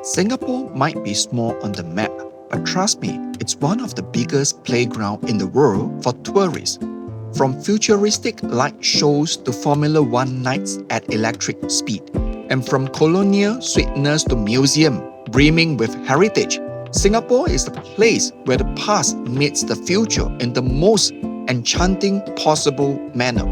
Singapore might be small on the map, but trust me, it's one of the biggest playgrounds in the world for tourists. From futuristic light shows to Formula One nights at electric speed, and from colonial sweetness to museum brimming with heritage, Singapore is the place where the past meets the future in the most enchanting possible manner.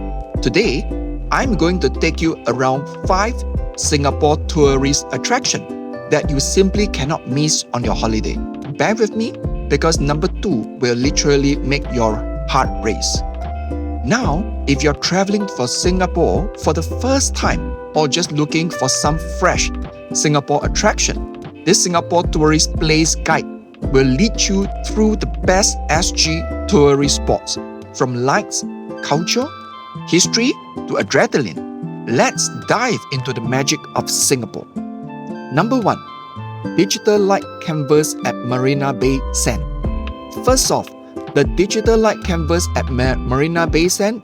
Today, I'm going to take you around 5 Singapore tourist attractions that you simply cannot miss on your holiday. Bear with me because number 2 will literally make your heart race. Now, if you're traveling for Singapore for the first time or just looking for some fresh Singapore attraction, this Singapore Tourist Place Guide will lead you through the best SG tourist spots from lights, culture, history to adrenaline. Let's dive into the magic of Singapore. Number 1. Digital light canvas at Marina Bay Sands. First off, the digital light canvas at Marina Bay Sands.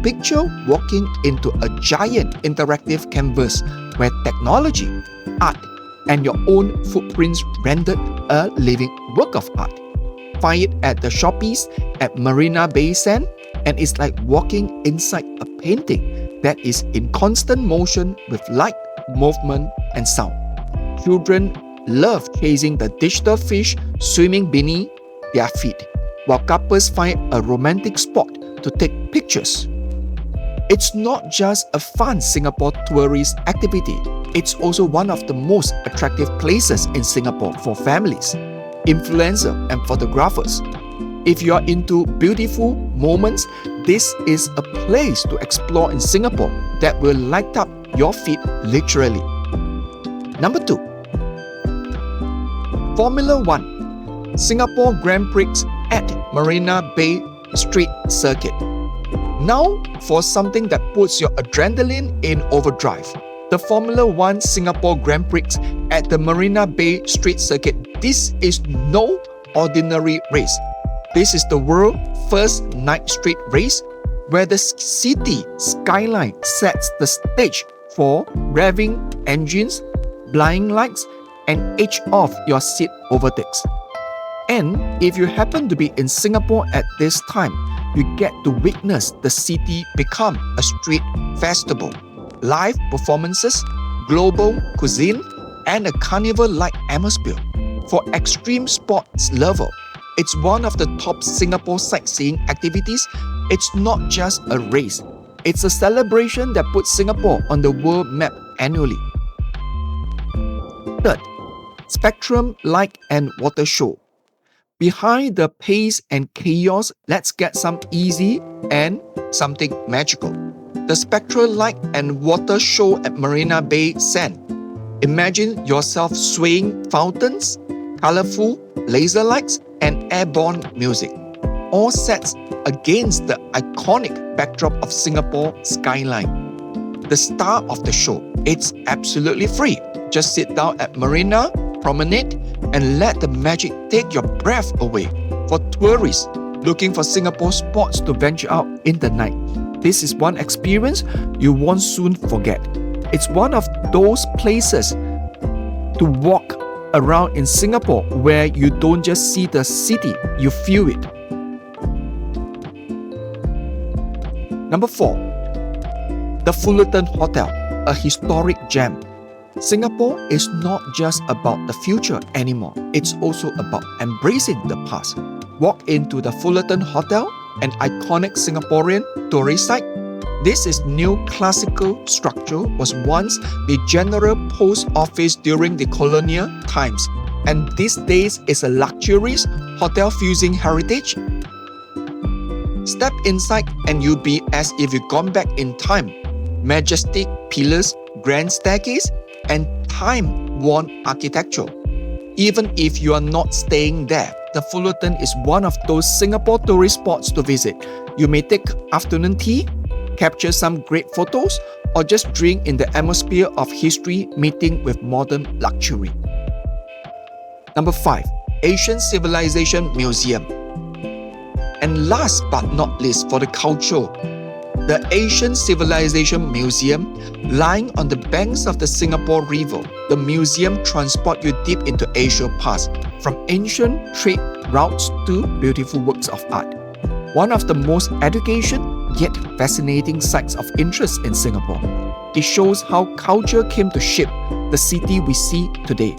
Picture walking into a giant interactive canvas where technology, art, and your own footprints rendered a living work of art. Find it at the Shoppies at Marina Bay Sands, and it's like walking inside a painting that is in constant motion with light, movement, and sound. Children love chasing the digital fish swimming beneath their feet, while couples find a romantic spot to take pictures. It's not just a fun Singapore tourist activity, it's also one of the most attractive places in Singapore for families, influencers, and photographers. If you are into beautiful moments, this is a place to explore in Singapore that will light up your feet literally. Number 2. Formula One Singapore Grand Prix at Marina Bay Street Circuit. Now for something that puts your adrenaline in overdrive. The Formula One Singapore Grand Prix at the Marina Bay Street Circuit. This is no ordinary race. This is the world's first night street race where the city skyline sets the stage for revving engines, blind lights, and edge of your seat overtakes. And if you happen to be in Singapore at this time, you get to witness the city become a street festival, live performances, global cuisine, and a carnival-like atmosphere. For extreme sports lovers, it's one of the top Singapore sightseeing activities. It's not just a race, it's a celebration that puts Singapore on the world map annually. Third, Spectrum Light and Water Show. Behind the pace and chaos, let's get some easy and something magical. The Spectral Light and Water Show at Marina Bay Sands. Imagine yourself swaying fountains, colorful laser lights, and airborne music, all set against the iconic backdrop of Singapore skyline. The star of the show, it's absolutely free. Just sit down at Marina, promenade, and let the magic take your breath away. For tourists looking for Singapore spots to venture out in the night, this is one experience you won't soon forget. It's one of those places to walk around in Singapore where you don't just see the city, you feel it. Number 4. The Fullerton Hotel, a historic gem. Singapore is not just about the future anymore, it's also about embracing the past. Walk into the Fullerton Hotel, an iconic Singaporean tourist site. This is new classical structure was once the General Post Office during the colonial times, and these days is a luxurious hotel fusing heritage. Step inside and you'll be as if you've gone back in time. Majestic pillars, grand staircase, and time-worn architecture. Even if you are not staying there, the Fullerton is one of those Singapore tourist spots to visit. You may take afternoon tea, capture some great photos, or just drink in the atmosphere of history meeting with modern luxury. Number 5. Asian Civilization Museum. And last but not least, for the culture, The Asian Civilization Museum, lying on the banks of the Singapore River, the museum transports you deep into Asia past, from ancient trade routes to beautiful works of art. One of the most education yet fascinating sites of interest in Singapore. It shows how culture came to shape the city we see today.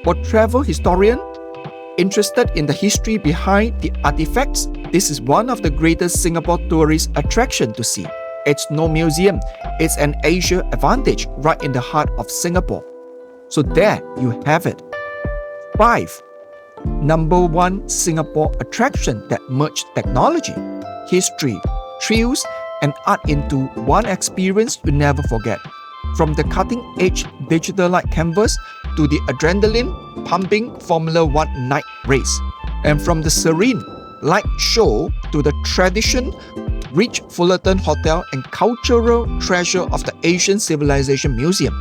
For travel historians interested in the history behind the artifacts, this is one of the greatest Singapore tourist attractions to see. It's no museum, it's an Asia advantage right in the heart of Singapore. So there you have it. 5. Number 1 Singapore attraction that merged technology, history, thrills, and art into one experience you never forget. From the cutting-edge digital light canvas to the adrenaline-pumping Formula 1 night race, and from the serene light show to the tradition-rich Fullerton Hotel and cultural treasure of the Asian Civilization Museum.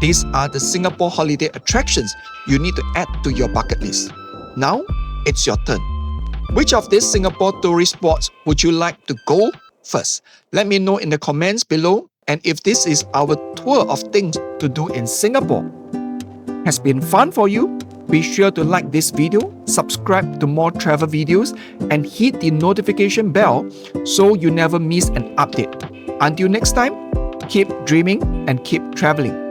These are the Singapore holiday attractions you need to add to your bucket list. Now, it's your turn. Which of these Singapore tourist spots would you like to go first? Let me know in the comments below. And if this is our tour of things to do in Singapore has been fun for you, be sure to like this video, subscribe to more travel videos, and hit the notification bell so you never miss an update. Until next time, keep dreaming and keep traveling.